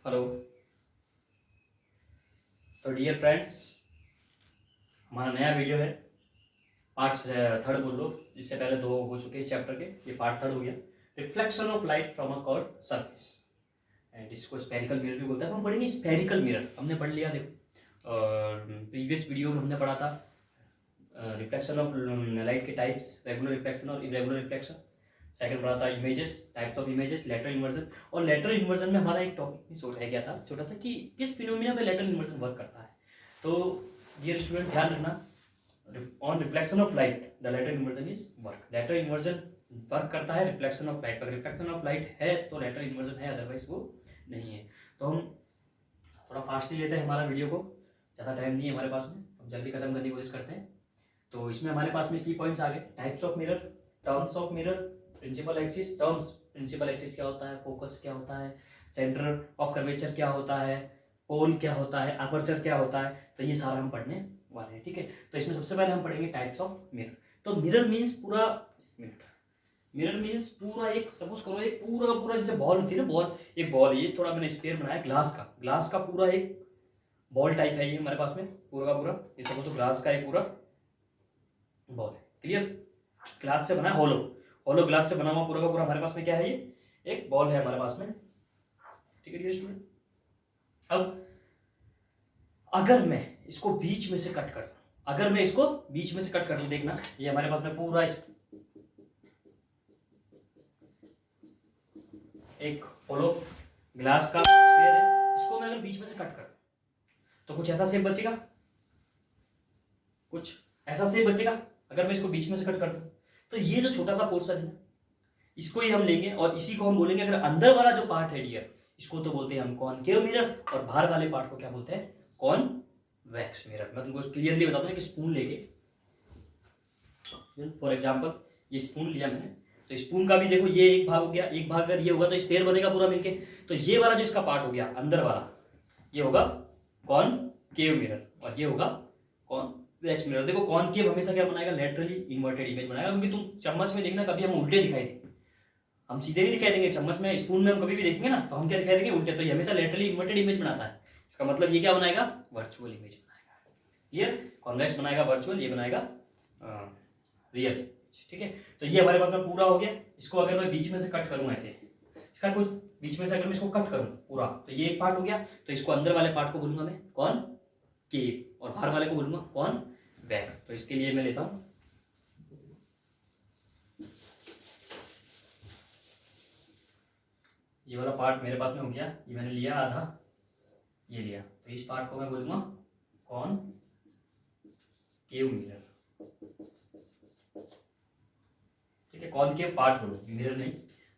Hello. तो dear friends, हमारा नया वीडियो है। पार्ट थर्ड बोल लो, इससे पहले दो हो चुके इस चैप्टर के, ये पार्ट थर्ड हो गया। Reflection of light from a curve surface and इसको स्फेरिकल मिरर भी बोलता है। हम पढ़ेंगे स्फेरिकल मिरर, हमने पढ़ लिया देखो। और प्रीवियस वीडियो में हमने पढ़ा था रिफ्लेक्शन ऑफ लाइट के टाइप्स, रेगुलर रिफ्लेक्शन और इरेगुलर रिफ्लेक्शन। सेकंड पढ़ा था images, types of images, lateral inversion. और लेटरल इन्वर्जन में हमारा एक टॉपिक मिस हो गया था छोटा सा, कि किस फिनोमिना पे लेटरल इन्वर्जन वर्क करता है। तो डियर स्टूडेंट, ध्यान रखना, on reflection of light the lateral inversion is work. Lateral inversion work करता है रिफ्लेक्शन ऑफ लाइट पर। रिफ्लेक्शन ऑफ लाइट है तो लेटरल इन्वर्जन है, अदरवाइज वो नहीं है। तो हम थोड़ा फास्ट ही लेते हैं हमारा वीडियो को, ज़्यादा टाइम नहीं है हमारे पास में, हम जल्दी खत्म करने की कोशिश करते हैं। तो इसमें हमारे पास में की पॉइंट्स आ गए, types of mirror, terms of mirror, principal axis. Terms, principal axis क्या होता है, फोकस क्या होता है, सेंटर ऑफ कर्वेचर क्या होता है, पोल क्या होता है, अपर्चर क्या होता है। तो ये सारा हम पढ़ने वाले हैं, ठीक है। तो इसमें सबसे पहले हम पढ़ेंगे टाइप्स ऑफ मिरर। तो मिरर मीन्स पूरा, मिरर मीन्स पूरा एक, सपोज करो एक पूरा का पूरा, जैसे बॉल होती है ना, बॉल, एक बॉल, ये थोड़ा मैंने स्पेयर बनाया ग्लास का पूरा एक बॉल टाइप है ये हमारे पास में, पूरा का पूरा। ये सपोज तो ग्लास का एक पूरा बॉल है, क्लियर। ग्लास से बना है, होलो ग्लास से बना हुआ पूरा का पूरा हमारे पास में क्या है, ये एक बॉल है हमारे पास में, ठीक है स्टूडेंट। अब अगर मैं इसको बीच में से कट कर दूं, अगर मैं इसको बीच में से कट कर दूं, देखना ये हमारे पास में पूरा एक होलो ग्लास का स्फीयर है, इसको मैं अगर बीच में से कट कर दूं तो कुछ ऐसा शेप बचेगा, कुछ ऐसा शेप बचेगा अगर मैं इसको बीच में से कट कर दूं। तो ये जो छोटा सा पोर्शन है इसको ही हम लेंगे और इसी को हम बोलेंगे, अगर अंदर वाला जो पार्ट है डियर, इसको तो बोलते हैं हम कॉनकेव मिरर, और बाहर वाले पार्ट को क्या बोलते हैं, कॉन्वेक्स मिरर। मैं तुमको क्लियरली बताता हूँ कि स्पून लेके, फॉर एग्जांपल ये स्पून लिया मैंने, तो स्पून का भी देखो ये एक भाग हो गया, एक भाग अगर ये होगा तो स्पेयर बनेगा पूरा मिलके। तो ये वाला जो इसका पार्ट हो गया अंदर वाला, ये होगा कॉनकेव मिरर और ये होगा कॉन्वेक्स मिरर। देखो कॉनकेव हमेशा क्या बनाएगा, लेटरली इन्वर्टेड इमेज बनाएगा, क्योंकि तुम चम्मच में देखना कभी हम उल्टे दिखाई देंगे, हम सीधे नहीं दिखाई देंगे। चम्मच में, स्पून में हम कभी भी देखेंगे ना तो हम क्या दिखाई देंगे, उल्टे। तो ये हमेशा लेटरली इन्वर्टेड इमेज बनाता है, इसका मतलब ये क्या बनाएगा, वर्चुअल इमेज बनाएगा। क्लियर, कॉन्वेक्स बनाएगा वर्चुअल, ये बनाएगा रियल, ठीक है। तो ये हमारे पास में पूरा हो गया। इसको अगर मैं बीच में से कट करूं ऐसे, इसका कुछ बीच में से अगर मैं इसको कट करूं पूरा, तो ये एक पार्ट हो गया। तो इसको अंदर वाले पार्ट को बोलूंगा मैं कॉनकेव और बाहर वाले को बोलूंगा कॉन्वेक्स। तो इसके लिए मैं लेता हूं, ये वाला पार्ट मेरे पास में हो गया, ये मैंने लिया आधा, ये लिया, तो इस पार्ट को मैं बोलूंगा कॉनकेव मिरर, ठीक है। कॉनकेव पार्ट बोलो, मिरर नहीं,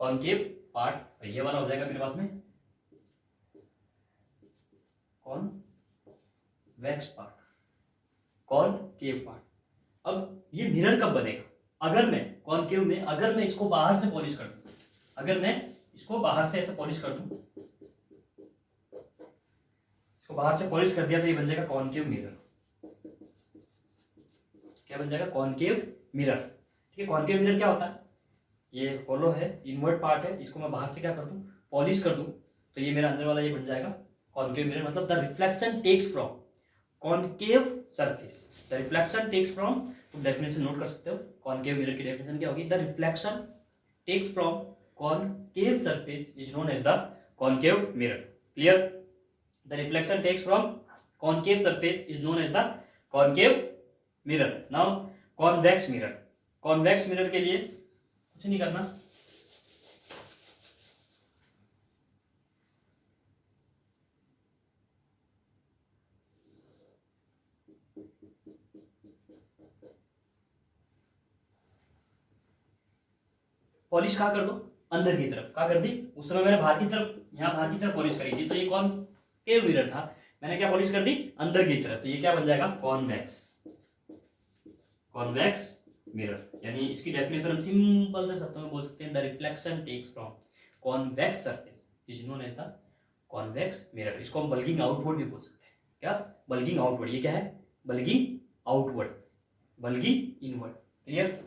कॉनकेव पार्ट। ये वाला हो जाएगा मेरे पास में कॉन्वेक्स पार्ट, कॉनकेव पार्ट। अब ये मिरर कब बनेगा, अगर मैं कॉनकेव में, अगर मैं इसको बाहर से पॉलिश कर दूं, अगर मैं इसको बाहर से ऐसे पॉलिश कर दूं, इसको बाहर से पॉलिश कर दिया तो ये बन जाएगा कॉनकेव मिरर। क्या बन जाएगा, कॉनकेव मिरर, ठीक है। कॉनकेव मिरर क्या होता है, ये होलो है, इनवर्ट पार्ट है, इसको मैं बाहर से क्या कर दूं, पॉलिश कर दूं, तो ये मेरा अंदर वाला ये बन जाएगा कॉनकेव मिरर। मतलब the reflection takes from concave surface, the reflection takes from, तुम डेफिनेशन नोट कर सकते हो, कॉनकेव मिरर की डेफिनेशन क्या होगी, the reflection takes from concave surface is known as the concave mirror. Clear, the reflection takes from concave surface is known as the concave mirror. Now convex mirror, convex mirror के लिए कुछ नहीं करना, polish कहाँ कर दो, अंदर की तरफ। कहाँ कर दी, उस समय मैंने बाहर की तरफ, यहाँ बाहर की तरफ पॉलिश करी थी, तो ये कॉनकेव मिरर था, मैंने क्या पॉलिश कर दी, अंदर की तरफ। तो ये क्या बन जाएगा, कॉन्वेक्स, कॉन्वेक्स मिरर। यानी इसकी डेफिनेशन हम सिंपल से शब्दों में बोल सकते हैं, the reflection takes from convex surface is known as the convex mirror. इसको हम बल्गिंग आउटवर्ड भी बोल सकते हैं। क्या, बल्गिंग आउटवर्ड, ये क्या है, bulging outward, bulging inward. Clear,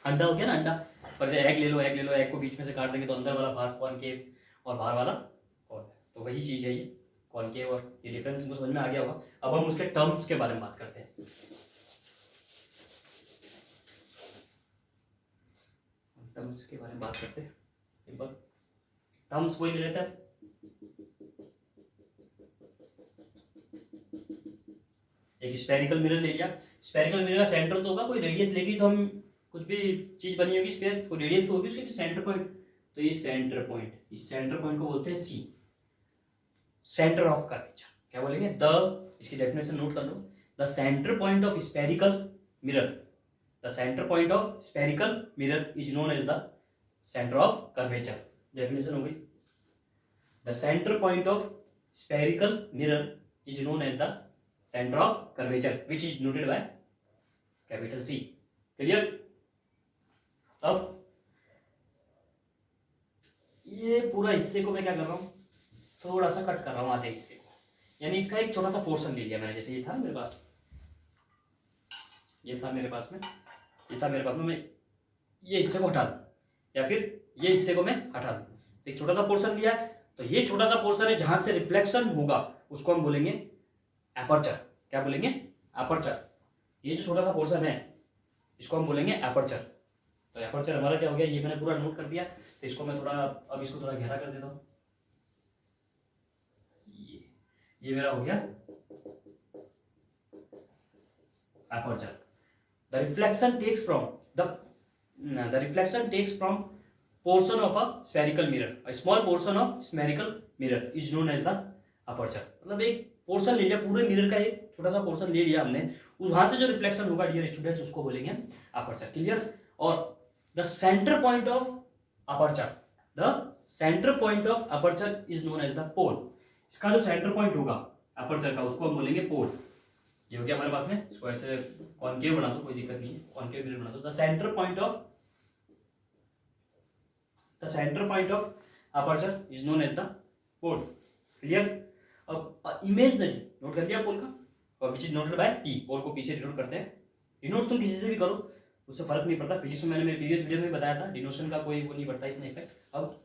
अंडा हो गया ना, अंडा पर एग ले लो, एग ले लो, एग को बीच में से काट देंगे तो अंदर वाला भाग कॉनकेव और बाहर वाला कॉन्वेक्स। तो वही चीज़ है ये कॉनकेव, और ये डिफरेंस तुमको समझ में आ गया होगा। अब हम उसके टर्म्स के बारे में बात करते हैं। टर्म्स के बारे में बात करते हैं एक बार। टर्म्स वही ले लेते हैं, एक स्फेरिकल मिरर ले लिया। स्फेरिकल मिरर का सेंटर तो होगा, कोई रेडियस लेगी तो हम कुछ भी चीज बनी होगी स्फेयर, कोई रेडियस तो होगी उसकी, सेंटर पॉइंट। तो ये सेंटर पॉइंट, इस सेंटर पॉइंट को बोलते हैं सी, सेंटर ऑफ कर्वेचर। क्या बोलेंगे? द, इसकी डेफिनेशन नोट कर लो, the centre point of spherical mirror, the centre point of spherical mirror is known as the centre of curvature. Definition हो गई, the centre point of spherical mirror is known as the centre of curvature which is noted by capital C. Clear? अब ये पूरा हिस्से को मैं क्या कर रहा हूं, थोड़ा सा कट कर रहा हूं आधे हिस्से को, यानी इसका एक छोटा सा पोर्शन ले लिया मैंने। जैसे ये था मेरे पास, ये था मेरे पास में, ये था मेरे पास में, मैं ये हिस्से को हटा दूं या फिर ये हिस्से को मैं हटा दूं, तो एक छोटा सा पोर्शन लिया है। तो ये छोटा सा पोर्शन है जहां से रिफ्लेक्शन होगा उसको हम बोलेंगे एपर्चर। क्या बोलेंगे? एपर्चर। ये जो छोटा सा पोर्शन है इसको हम बोलेंगे एपर्चर। तो एपर्चर हमारा क्या हो गया, ये मैंने पूरा नोट कर दिया। तो इसको मैं थोड़ा, अब इसको थोड़ा गहरा कर देता हूं। ये मेरा हो गया aperture. The reflection takes from portion of a spherical mirror, a small portion of spherical mirror is known as the aperture। मतलब एक पोर्शन ले लिया, पूरे मिरर का एक छोटा सा पोर्शन ले लिया हमने, उस वहां से जो रिफ्लेक्शन होगा डियर स्टूडेंट्स उसको बोलेंगे अपर्चर। क्लियर? और the centre point of aperture, the centre point of aperture is known as the pole. इसका जो सेंटर पॉइंट होगा अपर्चर का उसको हम बोलेंगे पोल। ये हो गया हमारे पास में, इसको ऐसे कॉनकेव बना दो, कोई दिक्कत नहीं है, कॉनकेव मिरर बना दो। The centre point of aperture is known as the pole। Clear? अब इमेजनरी नोट कर लिया पोल का, और which is noted by P. Pole को पी से डिनोट करते हैं। डिनोट तुम किसी से भी करो, उससे फर्क नहीं पड़ता। फिजिक्स में मैंने मेरे प्रीवियस वीडियो में बताया था, डिनोशन का कोई वो नहीं पड़ता इतना इफेक्ट। अब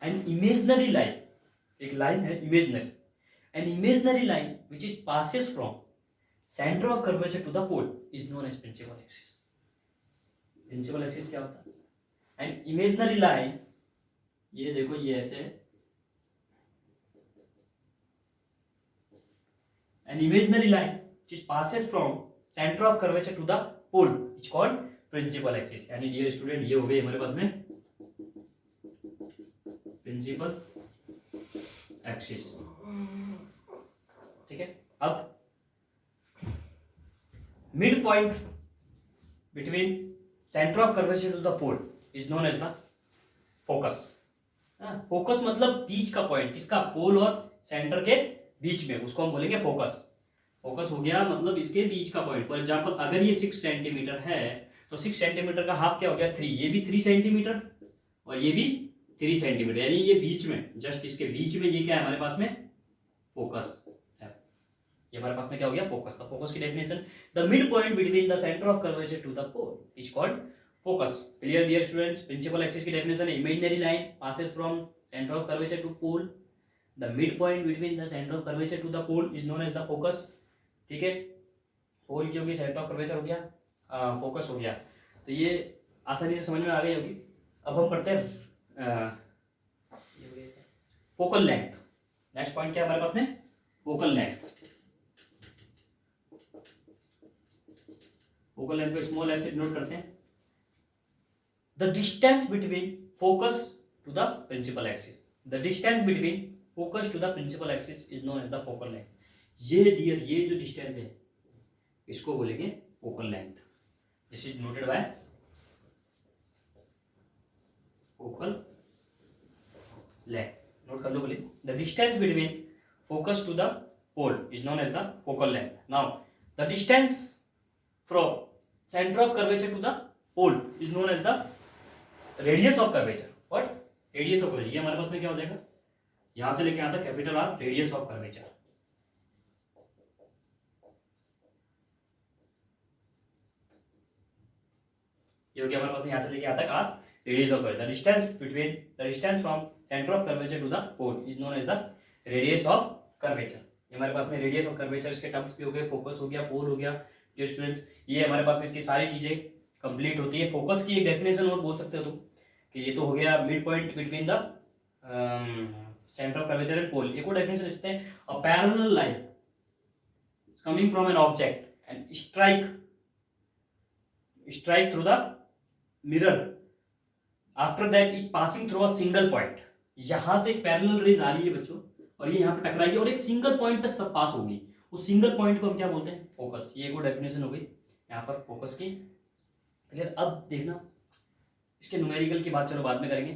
एन इमेजनरी लाइन, एक लाइन है imaginary, an imaginary line which is passes from centre of curvature to the pole is known as principal axis. Principal axis क्या होता है? एन इमेजनरी लाइन, ये देखो ये ऐसे है, an imaginary line which passes from center of curvature to the pole is called principal axis। यानी dear student ये हो गई हमारे पास में प्रिंसिपल एक्सिस। ठीक है? अब mid point between centre of curvature to the pole is known as the focus. Focus मतलब बीच का पॉइंट, किसका? पोल और सेंटर के बीच में, उसको हम बोलेंगे फोकस। फोकस हो गया मतलब इसके बीच का पॉइंट। फॉर एग्जांपल अगर ये 6 सेंटीमीटर है तो 6 सेंटीमीटर का हाफ क्या हो गया? 3। ये भी 3 सेंटीमीटर और ये भी 3 सेंटीमीटर, यानी ये बीच में, जस्ट इसके बीच में ये क्या है हमारे पास में? फोकस है। ये हमारे पास में क्या हो गया? फोकस। तो फोकस की definition, the mid point between the centre of curvature to the pole is called focus. Clear dear students? Principal axis की डेफिनेशन है, imaginary line passes from centre of curvature to pole, the mid point between the centre of curvature to the pole is known as the focus. ठीक है? पोल की होगी, centre of curvature हो गया, focus हो गया। तो ये आसानी से समझ में आ गई होगी। अब हम पढ़ते हैं फोकल लेंथ। नेक्स्ट पॉइंट क्या है हमारे पास में? Focal length. फोकल लेंथ को स्मॉल एल से डिनोट करते हैं। The distance between focus to the principal axis, the distance between focus to the principal axis is known as the focal length. ये डियर, ये जो डिस्टेंस है इसको बोलेंगे focal length. This is noted by focal length. Note कर लो बोले, the distance between focus to the pole is known as the focal length. Now the distance from centre of curvature to the pole is known as the radius of curvature. What? Radius of curvature. ये हमारे पास में क्या हो जाएगा? यहां से लेके यहां तक capital R, radius of curvature. ये हो गया हमारे पास में, यहां से लेके यहां तक R, radius of curvature. The distance between, the distance from centre of curvature to the pole is known as the radius of curvature. ये हमारे पास में रेडियस ऑफ कर्वेचर, इसके टर्म्स भी हो गए, फोकस हो गया, पोल हो गया। जो स्टूडेंट्स, ये हमारे पास में इसकी सारी चीजें कंप्लीट होती है। फोकस की एक डेफिनेशन और बोल सकते हो तुम कि ये तो हो गया mid point between the centre of curvature and pole. एक और डेफिनेशन इससे, a parallel line is coming from an object and strike through the mirror after that is passing through a single point। यहां से एक parallel raise आ रही है बच्चों, और ये यहाँ पे टकराएगी और एक सिंगल पॉइंट पे सब पास होगी। उस सिंगल पॉइंट को हम क्या बोलते हैं? फोकस। ये एक डेफिनेशन हो गई यहाँ पर फोकस की। क्लियर? अब देखना इसके न्यूमेरिकल की बात चलो बाद में करेंगे।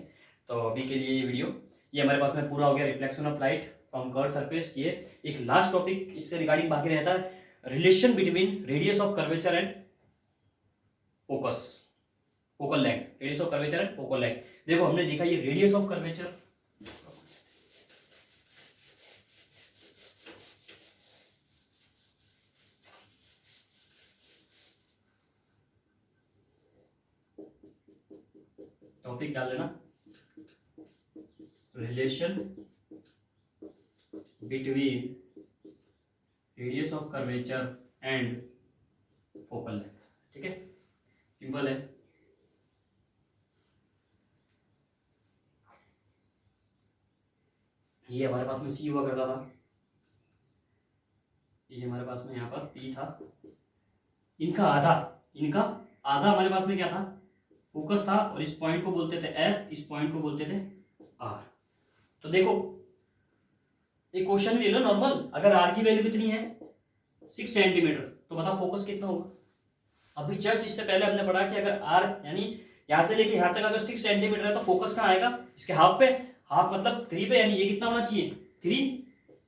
तो अभी के लिए ये वीडियो ये हमारे पास में पूरा हो गया, reflection of light from curve surface. ये एक लास्ट टॉपिक इससे रिगार्डिंग बाकी रहता है, relation between radius of curvature and focus, focal length. Radius of curvature and focal length. देखो हमने देखा ये रेडियस ऑफ कर्वेचर, टॉपिक डाल लेना, relation between radius of curvature and focal length. ठीक है, सिंपल है। ये हमारे पास में सी हुआ करता था, ये हमारे पास में यहाँ पर पी था, इनका आधा हमारे पास में क्या था? फोकस था। और इस पॉइंट को बोलते थे एफ, इस पॉइंट को बोलते थे आर। तो देखो एक क्वेश्चन ले लो नॉर्मल, अगर आर की वैल्यू कितनी है 6 सेंटीमीटर, तो बताओ फोकस कितना होगा? अभी जस्ट इससे पहले हमने पढ़ा कि अगर आर यानी यहां से लेके यहां तक अगर 6 सेंटीमीटर है तो फोकस कहाँ आएगा? इसके हाफ पे, हाफ मतलब 3 पे, यानी ये कितना होना चाहिए 3,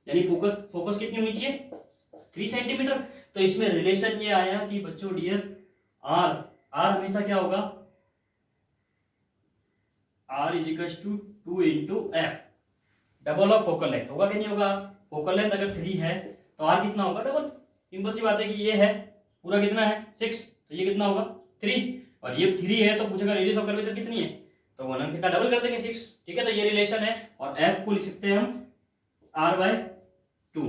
यानी फोकस कितनी होनी चाहिए 3 सेंटीमीटर। तो इसमें रिलेशन ये आया कि बच्चों डियर आर हमेशा क्या होगा? R is equal to 2 into F, double of focal length. होगा कि नहीं होगा? फोकल लेंथ अगर 3 है तो आर कितना होगा? डबल। सिंपल सी बात है कि ये है पूरा कितना है 6, तो ये कितना होगा 3, और ये 3 है तो पूछेगा रेडियस ऑफ कर्वेचर कितनी है, तो 1 कितना डबल कर देंगे 6। ठीक है, तो ये रिलेशन है, और एफ को लिख सकते हैं हम r/2।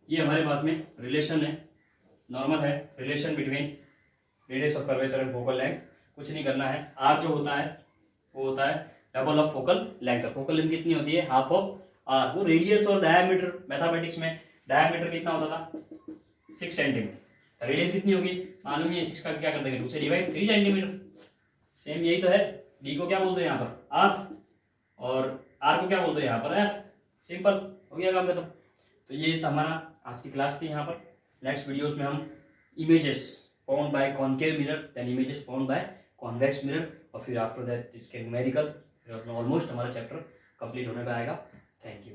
ये हमारे पास में रिलेशन है, नॉर्मल है, relation between radius of curvature and focal length. कुछ नहीं करना है, आर जो होता है वो होता है double of focal length. Focal length कितनी होती है? Half of R. वो रेडियस और डायमीटर, मैथमेटिक्स में डायमीटर कितना होता था 6 सेंटीमीटर, रेडियस कितनी होगी मालूम है, 6 का क्या कर देंगे 2 से डिवाइड, 3 सेंटीमीटर। सेम यही तो है, डी को क्या बोलते हैं यहाँ पर आर, और आर को क्या बोलते हैं यहाँ पर एफ। सिंपल हो गया काम खत्म। तो ये हमारा आज की क्लास थी। यहाँ पर नेक्स्ट वीडियोस में हम images found by concave mirror, then images found by convex mirror, और फिर आफ्टर दैट इसके न्यूमेरिकल, ऑलमोस्ट हमारा चैप्टर कंप्लीट होने पे आएगा। Thank you.